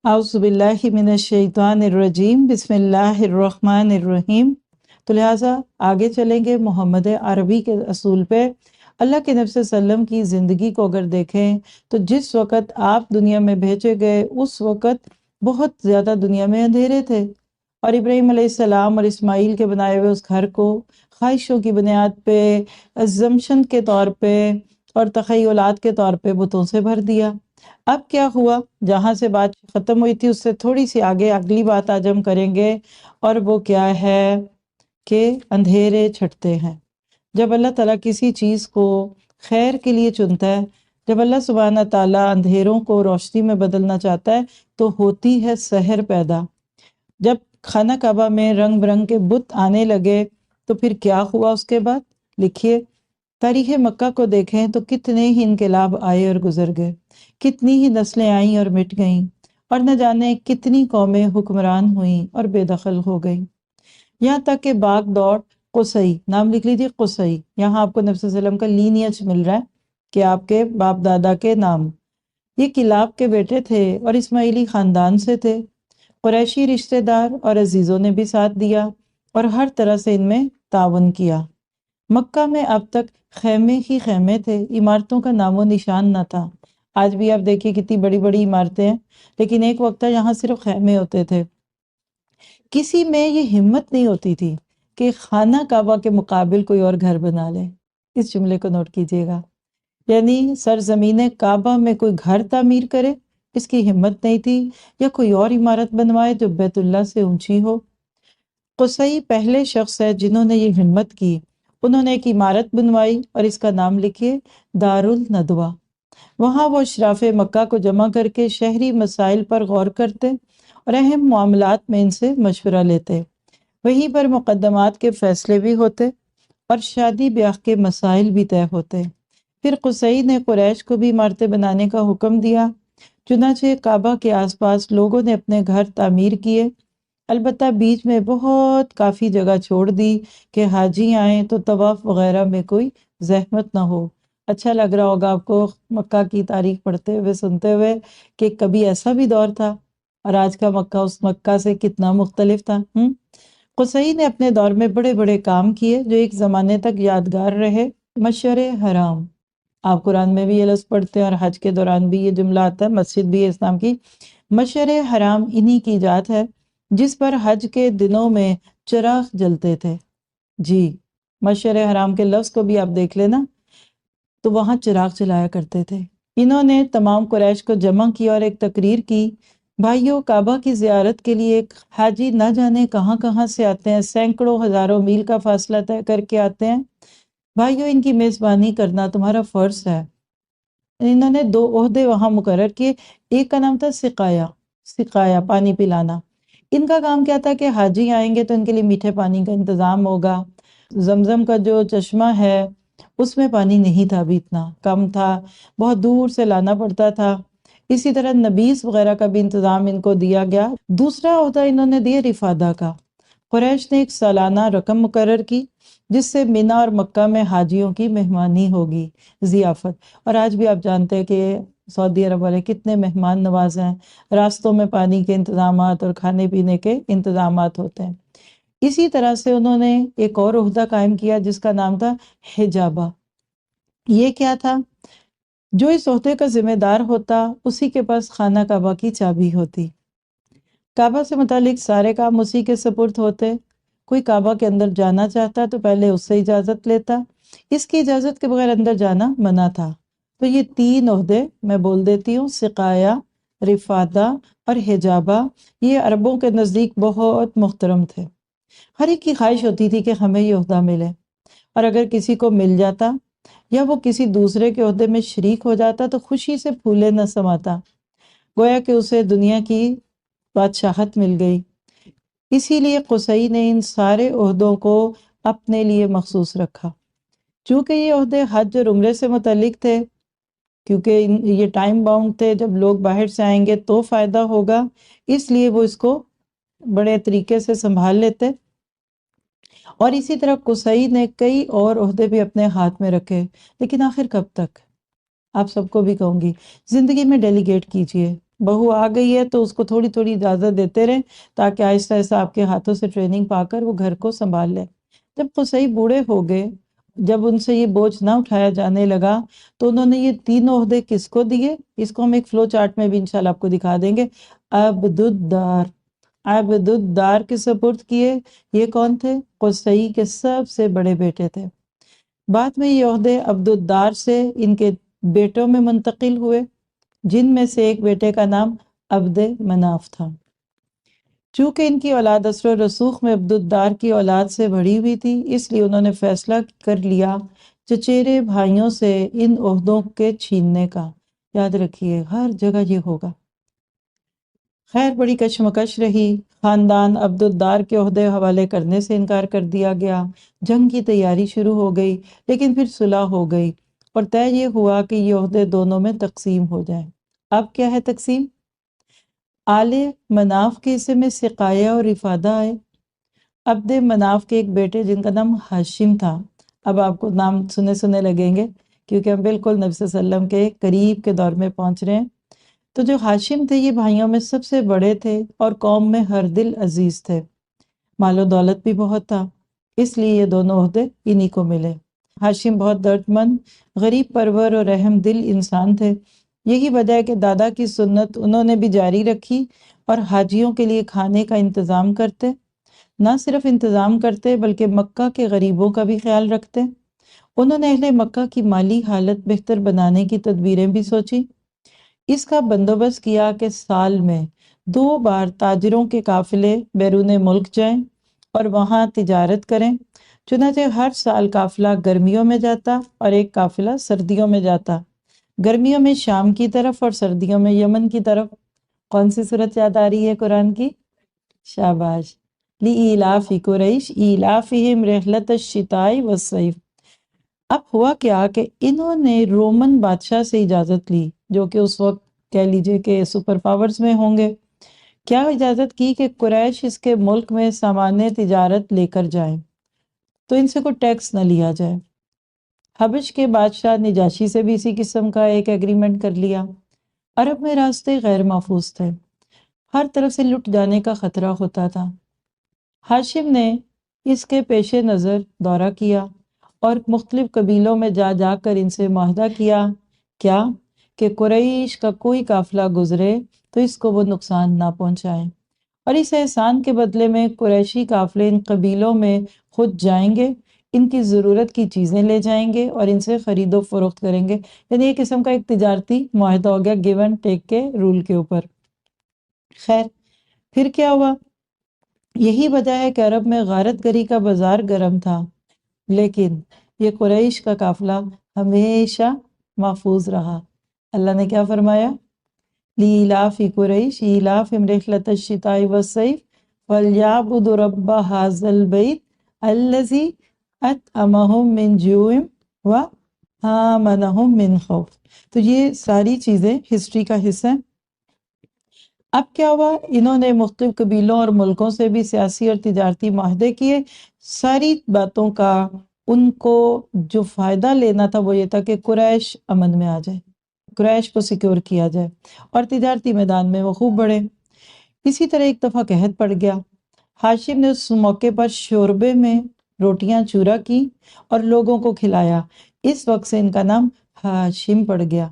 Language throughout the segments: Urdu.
اعوذ باللہ من الشیطان الرجیم، بسم اللہ الرحمن الرحیم۔ تو لہٰذا آگے چلیں گے محمد عربی کے اصول پہ۔ اللہ کے نبی صلی اللہ علیہ وسلم کی زندگی کو اگر دیکھیں تو جس وقت آپ دنیا میں بھیجے گئے اس وقت بہت زیادہ دنیا میں اندھیرے تھے، اور ابراہیم علیہ السلام اور اسماعیل کے بنائے ہوئے اس گھر کو خواہشوں کی بنیاد پہ، assumption کے طور پہ اور تخیلات کے طور پہ بتوں سے بھر دیا۔ اب کیا ہوا؟ جہاں سے بات ختم ہوئی تھی اس سے تھوڑی سی آگے اگلی بات آج ہم کریں گے، اور وہ کیا ہے کہ اندھیرے چھٹتے ہیں۔ جب اللہ تعالیٰ کسی چیز کو خیر کے لیے چنتا ہے، جب اللہ سبحانہ تعالیٰ اندھیروں کو روشنی میں بدلنا چاہتا ہے تو ہوتی ہے سحر پیدا۔ جب خانہ کعبہ میں رنگ برنگ کے بت آنے لگے تو پھر کیا ہوا اس کے بعد؟ لکھیے، تاریخ مکہ کو دیکھیں تو کتنے ہی انقلاب آئے اور گزر گئے، کتنی ہی نسلیں آئیں اور مٹ گئیں، اور نہ جانے کتنی قومیں حکمران ہوئیں اور بے دخل ہو گئیں، یہاں تک کہ باغ دوڑ قصی، نام لکھ لیجیے قصی، یہاں آپ کو نبی صلی اللہ علیہ وسلم کا لینیج مل رہا ہے کہ آپ کے باپ دادا کے نام، یہ کلاب کے بیٹے تھے اور اسماعیلی خاندان سے تھے۔ قریشی رشتہ دار اور عزیزوں نے بھی ساتھ دیا اور ہر طرح سے ان میں تعاون کیا۔ مکہ میں اب تک خیمے ہی خیمے تھے، عمارتوں کا نام و نشان نہ تھا۔ آج بھی آپ دیکھیے کتنی بڑی بڑی عمارتیں ہیں، لیکن ایک وقت تھا یہاں صرف خیمے ہوتے تھے۔ کسی میں یہ ہمت نہیں ہوتی تھی کہ خانہ کعبہ کے مقابل کوئی اور گھر بنا لے۔ اس جملے کو نوٹ کیجیے گا، یعنی سرزمین کعبہ میں کوئی گھر تعمیر کرے اس کی ہمت نہیں تھی، یا کوئی اور عمارت بنوائے جو بیت اللہ سے اونچی ہو۔ قصی پہلے شخص ہے جنہوں نے یہ ہمت کی۔ انہوں نے ایک عمارت بنوائی اور اس کا نام لکھیے دارالندوہ۔ وہاں وہ اشراف مکہ کو جمع کر کے شہری مسائل پر غور کرتے اور اہم معاملات میں ان سے مشورہ لیتے۔ وہیں پر مقدمات کے فیصلے بھی ہوتے اور شادی بیاہ کے مسائل بھی طے ہوتے۔ پھر قصی نے قریش کو بھی عمارتیں بنانے کا حکم دیا، چنانچہ کعبہ کے آس پاس لوگوں نے اپنے گھر تعمیر کیے، البتہ بیچ میں بہت کافی جگہ چھوڑ دی کہ حاجی آئیں تو طواف وغیرہ میں کوئی زحمت نہ ہو۔ اچھا لگ رہا ہوگا آپ کو مکہ کی تاریخ پڑھتے ہوئے، سنتے ہوئے، کہ کبھی ایسا بھی دور تھا اور آج کا مکہ اس مکہ سے کتنا مختلف تھا۔ قصی نے اپنے دور میں بڑے بڑے کام کیے جو ایک زمانے تک یادگار رہے۔ مشعر حرام، آپ قرآن میں بھی یہ لفظ پڑھتے ہیں اور حج کے دوران بھی یہ جملہ آتا ہے، مسجد بھی ہے اسلام کی۔ مشعر حرام انہی کی ایجاد ہے جس پر حج کے دنوں میں چراغ جلتے تھے۔ جی، مشعر حرام کے لفظ کو بھی آپ دیکھ لینا، تو وہاں چراغ جلایا کرتے تھے۔ انہوں نے تمام قریش کو جمع کیا اور ایک تقریر کی، بھائیو، کعبہ کی زیارت کے لیے ایک حاجی نہ جانے کہاں کہاں سے آتے ہیں، سینکڑوں ہزاروں میل کا فاصلہ طے کر کے آتے ہیں، بھائیو ان کی میزبانی کرنا تمہارا فرض ہے۔ انہوں نے 2 عہدے وہاں مقرر کیے، ایک کا نام تھا سقایا، پانی پلانا۔ ان کا کام کیا تھا کہ حاجی آئیں گے تو ان کے لیے میٹھے پانی کا انتظام ہوگا۔ زمزم کا جو چشمہ ہے اس میں پانی نہیں تھا، بھی اتنا کم تھا، بہت دور سے لانا پڑتا تھا۔ اسی طرح نبیس وغیرہ کا بھی انتظام ان کو دیا گیا۔ دوسرا عہدہ انہوں نے دیا رفادہ کا۔ قریش نے ایک سالانہ رقم مقرر کی جس سے منی اور مکہ میں حاجیوں کی مہمانی ہوگی، ضیافت۔ اور آج بھی آپ جانتے ہیں کہ سعودی عرب والے کتنے مہمان نواز ہیں، راستوں میں پانی کے انتظامات اور کھانے پینے کے انتظامات ہوتے ہیں۔ اسی طرح سے انہوں نے ایک اور عہدہ قائم کیا جس کا نام تھا حجابہ۔ یہ کیا تھا؟ جو اس عہدے کا ذمہ دار ہوتا اسی کے پاس خانہ کعبہ کی چابی ہوتی، کعبہ سے متعلق سارے کام اسی کے سپرد ہوتے۔ کوئی کعبہ کے اندر جانا چاہتا تو پہلے اس سے اجازت لیتا، اس کی اجازت کے بغیر اندر جانا منع تھا۔ تو یہ 3 عہدے میں بول دیتی ہوں، سقایا، رفادہ اور حجابہ، یہ عربوں کے نزدیک بہت محترم تھے۔ ہر ایک کی خواہش ہوتی تھی کہ ہمیں یہ عہدہ ملے، اور اگر کسی کو مل جاتا یا وہ کسی دوسرے کے عہدے میں شریک ہو جاتا تو خوشی سے پھولے نہ سماتا، گویا کہ اسے دنیا کی بادشاہت مل گئی۔ اسی لیے قصی نے ان سارے عہدوں کو اپنے لیے مخصوص رکھا۔ چونکہ یہ عہدے حج اور عمرے سے متعلق تھے، کیونکہ یہ ٹائم باؤنڈ تھے، جب لوگ باہر سے آئیں گے تو فائدہ ہوگا، اس لیے وہ اس کو بڑے طریقے سے سنبھال لیتے۔ اور اسی طرح قصی نے کئی اور عہدے بھی اپنے ہاتھ میں رکھے، لیکن آخر کب تک؟ آپ سب کو بھی کہوں گی، زندگی میں ڈیلیگیٹ کیجئے، بہو آ گئی ہے تو اس کو تھوڑی تھوڑی اجازت دیتے رہیں تاکہ آہستہ آہستہ آپ کے ہاتھوں سے ٹریننگ پا کر وہ گھر کو سنبھال لے۔ جب قصی بوڑھے ہو گئے، جب ان سے یہ بوجھ نہ اٹھایا جانے لگا تو انہوں نے یہ تین عہدے کس کو دیے؟ اس کو ہم ایک فلو چارٹ میں بھی انشاءاللہ آپ کو دکھا دیں گے۔ عبد الدار، عبد الدار کے سپرد کیے۔ یہ کون تھے؟ قصی کے سب سے بڑے بیٹے تھے۔ بعد میں یہ عہدے عبد الدار سے ان کے بیٹوں میں منتقل ہوئے، جن میں سے ایک بیٹے کا نام عبد مناف تھا۔ چونکہ ان کی اولاد اثر و رسوخ میں عبد الدار کی اولاد سے بڑھی ہوئی تھی، اس لیے انہوں نے فیصلہ کر لیا چچیرے بھائیوں سے ان عہدوں کے چھیننے کا۔ یاد رکھیے ہر جگہ یہ ہوگا۔ خیر بڑی کشمکش رہی، خاندان عبد الدار کے عہدے حوالے کرنے سے انکار کر دیا گیا، جنگ کی تیاری شروع ہو گئی، لیکن پھر صلح ہو گئی اور طے یہ ہوا کہ یہ عہدے دونوں میں تقسیم ہو جائیں۔ اب کیا ہے تقسیم؟ آل مناف کے حصے میں سقایہ اور افادہ آئے۔ عبد مناف کے ایک بیٹے جن کا نام ہاشم تھا، اب آپ کو نام سنے لگیں گے کیونکہ ہم بالکل نبی صلی اللہ علیہ وسلم کے قریب کے دور میں پہنچ رہے ہیں۔ تو جو ہاشم تھے یہ بھائیوں میں سب سے بڑے تھے اور قوم میں ہر دل عزیز تھے، مال و دولت بھی بہت تھا، اس لیے یہ دونوں عہدے انہی کو ملے۔ ہاشم بہت درد مند، غریب پرور اور رحم دل انسان تھے، یہی وجہ ہے کہ دادا کی سنت انہوں نے بھی جاری رکھی اور حاجیوں کے لیے کھانے کا انتظام کرتے، نہ صرف انتظام کرتے بلکہ مکہ کے غریبوں کا بھی خیال رکھتے۔ انہوں نے اہل مکہ کی مالی حالت بہتر بنانے کی تدبیریں بھی سوچی، اس کا بندوبست کیا کہ سال میں 2 بار تاجروں کے قافلے بیرون ملک جائیں اور وہاں تجارت کریں۔ چنانچہ ہر سال قافلہ گرمیوں میں جاتا اور ایک قافلہ سردیوں میں جاتا، گرمیوں میں شام کی طرف اور سردیوں میں یمن کی طرف۔ کون سی صورت یاد آ رہی ہے قرآن کی؟ شاباش، لِإِيلَافِ قُرَيْشٍ إِيلَافِهِمْ رِحْلَةَ الشِّتَاءِ وَالصَّيْفِ۔ اب ہوا کیا کہ انہوں نے رومن بادشاہ سے اجازت لی، جو کہ اس وقت کہہ لیجئے کہ سپر پاورز میں ہوں گے۔ کیا اجازت کی کہ قریش اس کے ملک میں سامان تجارت لے کر جائیں تو ان سے کوئی ٹیکس نہ لیا جائے۔ حبش کے بادشاہ نجاشی سے بھی اسی قسم کا ایک ایگریمنٹ کر لیا۔ عرب میں راستے غیر محفوظ تھے، ہر طرف سے لٹ جانے کا خطرہ ہوتا تھا۔ ہاشم نے اس کے پیش نظر دورہ کیا اور مختلف قبیلوں میں جا جا کر ان سے معاہدہ کیا کیا کہ قریش کا کوئی قافلہ گزرے تو اس کو وہ نقصان نہ پہنچائیں، اور اس احسان کے بدلے میں قریشی قافلے ان قبیلوں میں خود جائیں گے، ان کی ضرورت کی چیزیں لے جائیں گے اور ان سے خرید و فروخت کریں گے۔ یعنی ایک قسم کا ایک تجارتی معاہدہ ہو گیا، گیو اینڈ ٹیک کے رول کے اوپر۔ خیر پھر کیا ہوا؟ یہی وجہ ہے کہ عرب میں غارت گری کا بازار گرم تھا، لیکن یہ قریش کا قافلہ ہمیشہ محفوظ رہا۔ اللہ نے کیا فرمایا؟ لِإِيلَافِ قُرَيْشٍ إِيلَافِهِمْ رِحْلَةَ الشِّتَاءِ وَالصَّيْفِ فَلْيَعْبُدُوا رَبَّ هَٰذَا الْبَيْتِ الَّذِي أَطْعَمَهُم مِّن جُوعٍ وَآمَنَهُم مِّن خَوْفٍ۔ تو یہ ساری چیزیں ہسٹری کا حصہ ہیں۔ اب کیا ہوا؟ انہوں نے مختلف قبیلوں اور ملکوں سے بھی سیاسی اور تجارتی معاہدے کیے۔ ساری باتوں کا ان کو جو فائدہ لینا تھا وہ یہ تھا کہ قریش امن میں آ جائے، قریش کو سیکیور کیا جائے اور تجارتی میدان میں وہ خوب بڑھے۔ اسی طرح ایک دفعہ قحط پڑ گیا، ہاشم نے اس موقع پر شوربے میں روٹیاں چورا کی اور لوگوں کو کھلایا، اس وقت سے ان کا نام ہاشم پڑ گیا۔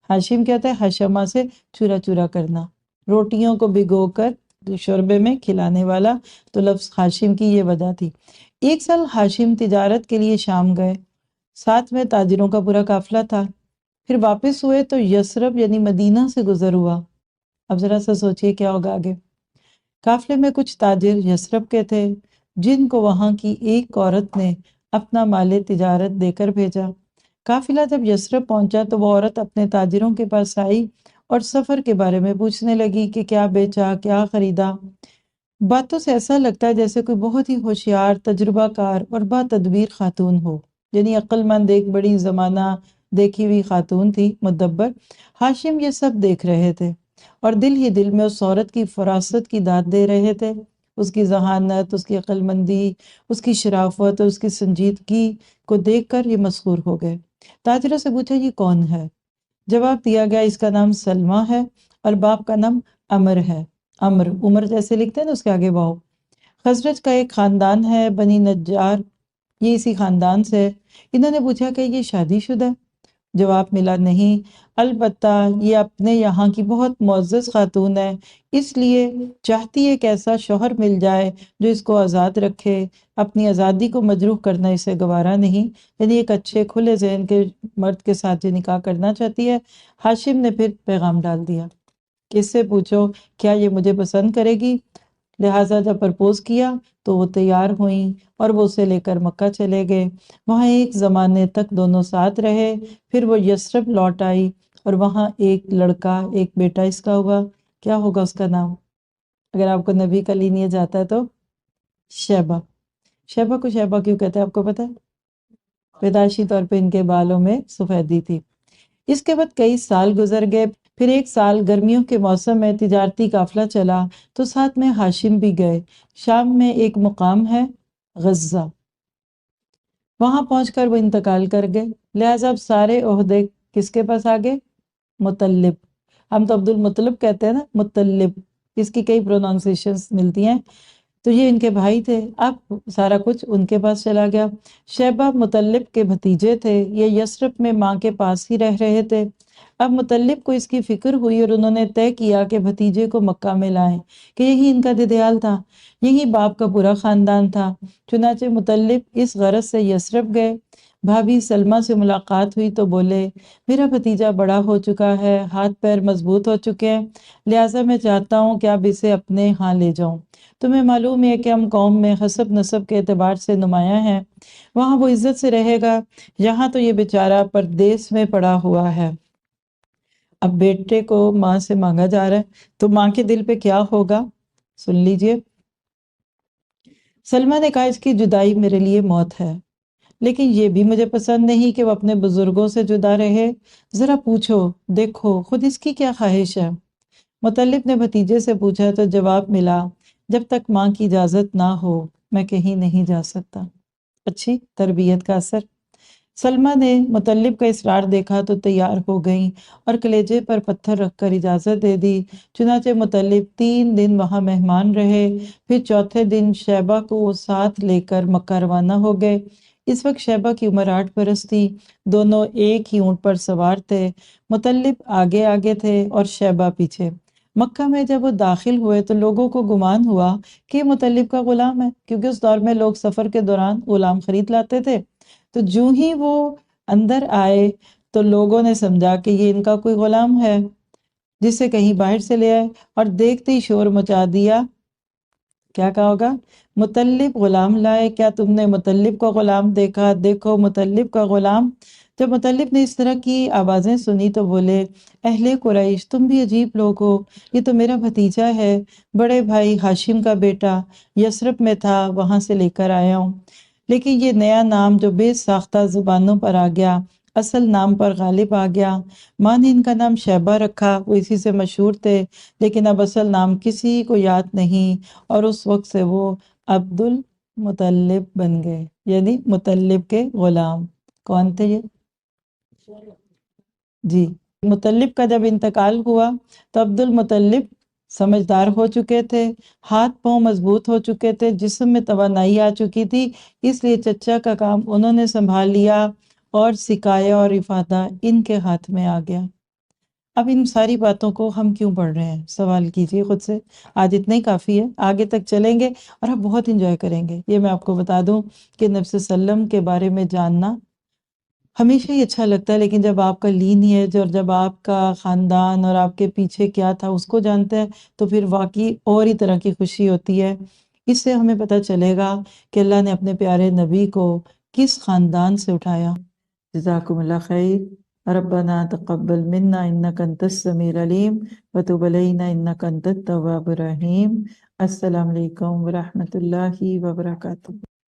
ہاشم کہتا ہے حشمہ سے چورا چورا کرنا، روٹیوں کو بھگو کر شوربے میں کھلانے والا، تو لفظ ہاشم کی یہ وجہ تھی۔ ایک سال ہاشم تجارت کے لیے شام گئے، ساتھ میں تاجروں کا پورا قافلہ تھا۔ پھر واپس ہوئے تو یثرب یعنی مدینہ سے گزر ہوا۔ اب ذرا سا سوچئے کیا ہوگا آگے۔ قافلے میں کچھ تاجر یثرب کے تھے جن کو وہاں کی ایک عورت نے اپنا مال تجارت دے کر بھیجا۔ قافلہ جب یثرب پہنچا تو وہ عورت اپنے تاجروں کے پاس آئی اور سفر کے بارے میں پوچھنے لگی کہ کیا بیچا، کیا خریدا۔ باتوں سے ایسا لگتا ہے جیسے کوئی بہت ہی ہوشیار، تجربہ کار اور با تدبیر خاتون ہو، یعنی عقل مند، ایک بڑی زمانہ دیکھی ہوئی خاتون تھی، مدبر۔ ہاشم یہ سب دیکھ رہے تھے اور دل ہی دل میں اس عورت کی فراست کی داد دے رہے تھے، اس کی ذہانت، اس کی عقل مندی، اس کی شرافت اور اس کی سنجیدگی کو دیکھ کر یہ مسحور ہو گئے۔ تاجروں سے پوچھا یہ کون ہے؟ جواب دیا گیا اس کا نام سلمیٰ ہے اور باپ کا نام عمر ہے، عمر جیسے لکھتے ہیں نا اس کے آگے واو۔ خزرج کا ایک خاندان ہے بنی نجار، یہ اسی خاندان سے۔ انہوں نے پوچھا کہ یہ شادی شدہ ہے؟ جواب ملا نہیں، البتہ یہ اپنے یہاں کی بہت معزز خاتون ہے، اس لیے چاہتی ہے کہ ایسا شوہر مل جائے جو اس کو آزاد رکھے، اپنی آزادی کو مجروح کرنا اسے گوارا نہیں، یعنی ایک اچھے کھلے ذہن کے مرد کے ساتھ یہ نکاح کرنا چاہتی ہے۔ ہاشم نے پھر پیغام ڈال دیا کہ اس سے پوچھو کیا یہ مجھے پسند کرے گی؟ لہٰذا جب پرپوز کیا تو وہ تیار ہوئیں اور وہ اسے لے کر مکہ چلے گئے۔ وہاں ایک زمانے تک دونوں ساتھ رہے، پھر وہ یثرب لوٹ آئی اور وہاں ایک لڑکا، ایک بیٹا اس کا ہوا۔ کیا ہوگا اس کا نام؟ اگر آپ کو نبی کا لینیج جاتا ہے تو شیبہ۔ شیبہ کو شیبہ کیوں کہتے ہیں آپ کو پتہ ہے؟ پیدائشی طور پہ ان کے بالوں میں سفیدی تھی۔ اس کے بعد کئی سال گزر گئے، پھر ایک سال گرمیوں کے موسم میں تجارتی قافلہ چلا تو ساتھ میں ہاشم بھی گئے۔ شام میں ایک مقام ہے غزہ، وہاں پہنچ کر وہ انتقال کر گئے، لہٰذا اب سارے عہدے کس کے پاس آگے؟ مطلب۔ ہم تو عبد المطلب کہتے ہیں نا، مطلب، اس کی کئی پروناؤنسیشنز ملتی ہیں، تو یہ ان کے بھائی تھے، اب سارا کچھ ان کے پاس چلا گیا۔ شیبہ مطلب کے بھتیجے تھے، یہ یثرب میں ماں کے پاس ہی رہ رہے تھے۔ اب مطلب کو اس کی فکر ہوئی اور انہوں نے طے کیا کہ بھتیجے کو مکہ میں لائیں، کہ یہی ان کا دیدیال تھا، یہی باپ کا پورا خاندان تھا۔ چنانچہ مطلب اس غرض سے یثرب گئے۔ بھابھی سلمہ سے ملاقات ہوئی تو بولے میرا بھتیجا بڑا ہو چکا ہے، ہاتھ پیر مضبوط ہو چکے ہیں، لہٰذا میں چاہتا ہوں کہ اب اسے اپنے ہاں لے جاؤں۔ تمہیں معلوم ہے کہ ہم قوم میں حسب نسب کے اعتبار سے نمایاں ہیں، وہاں وہ عزت سے رہے گا، یہاں تو یہ بیچارہ پردیس میں پڑا ہوا ہے۔ اب بیٹے کو ماں سے مانگا جا رہا ہے تو ماں کے دل پہ کیا ہوگا، سن لیجئے۔ سلمہ نے کہا اس کی جدائی میرے لیے موت ہے، لیکن یہ بھی مجھے پسند نہیں کہ وہ اپنے بزرگوں سے جدا رہے، ذرا پوچھو دیکھو خود اس کی کیا خواہش ہے۔ مطلب نے بھتیجے سے پوچھا تو جواب ملا جب تک ماں کی اجازت نہ ہو میں کہیں نہیں جا سکتا۔ اچھی تربیت کا اثر۔ سلمہ نے مطلب کا اصرار دیکھا تو تیار ہو گئیں اور کلیجے پر پتھر رکھ کر اجازت دے دی۔ چنانچہ مطلب 3 دن وہاں مہمان رہے، پھر چوتھے دن شیبہ کو ساتھ لے کر مکہ روانہ ہو گئے۔ اس وقت شیبہ کی عمر 8 برس تھی، دونوں ایک ہی اونٹ پر سوار تھے، مطلب آگے آگے تھے اور شیبہ پیچھے۔ مکہ میں جب وہ داخل ہوئے تو لوگوں کو گمان ہوا کہ یہ مطلب کا غلام ہے، کیونکہ اس دور میں لوگ سفر کے دوران غلام خرید لاتے تھے۔ تو جو ہی وہ اندر آئے تو لوگوں نے سمجھا کہ یہ ان کا کوئی غلام ہے جسے کہیں باہر سے لے آئے، اور دیکھتے ہی شور مچا دیا۔ کیا کہا ہوگا؟ مطلب غلام لائے، کیا تم نے مطلب کا غلام دیکھا؟ دیکھو مطلب کا غلام۔ جب مطلب نے اس طرح کی آوازیں سنی تو بولے اہل قریش تم بھی عجیب لوگ ہو، یہ تو میرا بھتیجا ہے، بڑے بھائی ہاشم کا بیٹا، یثرب میں تھا وہاں سے لے کر آیا ہوں، لیکن یہ نیا نام جو بے ساختہ زبانوں پر آ گیا اصل نام پر غالب آ گیا۔ ماں نے ان کا نام شیبہ رکھا، وہ اسی سے مشہور تھے، لیکن اب اصل نام کسی کو یاد نہیں، اور اس وقت سے وہ عبد المطلب بن گئے، یعنی مطلب کے غلام۔ کون تھے یہ؟ جی، مطلب کا جب انتقال ہوا تو عبد المطلب سمجھدار ہو چکے تھے، ہاتھ پاؤں مضبوط ہو چکے تھے، جسم میں توانائی آ چکی تھی، اس لیے چچا کا کام انہوں نے سنبھال لیا اور سکایا اور افادہ ان کے ہاتھ میں آ گیا۔ اب ان ساری باتوں کو ہم کیوں پڑھ رہے ہیں؟ سوال کیجئے خود سے۔ آج اتنا ہی کافی ہے، آگے تک چلیں گے اور آپ بہت انجوائے کریں گے۔ یہ میں آپ کو بتا دوں کہ نبی صلی اللہ علیہ وسلم کے بارے میں جاننا ہمیشہ ہی اچھا لگتا ہے، لیکن جب آپ کا لینیج اور جب آپ کا خاندان اور آپ کے پیچھے کیا تھا اس کو جانتے ہیں تو پھر واقعی اور ہی طرح کی خوشی ہوتی ہے۔ اس سے ہمیں پتہ چلے گا کہ اللہ نے اپنے پیارے نبی کو کس خاندان سے اٹھایا۔ جزاکم اللہ خیر۔ ربنا تقبل منا انک انت السمیع العلیم وتب علینا انک انت التواب الرحیم۔ السلام علیکم ورحمۃ اللہ وبرکاتہ۔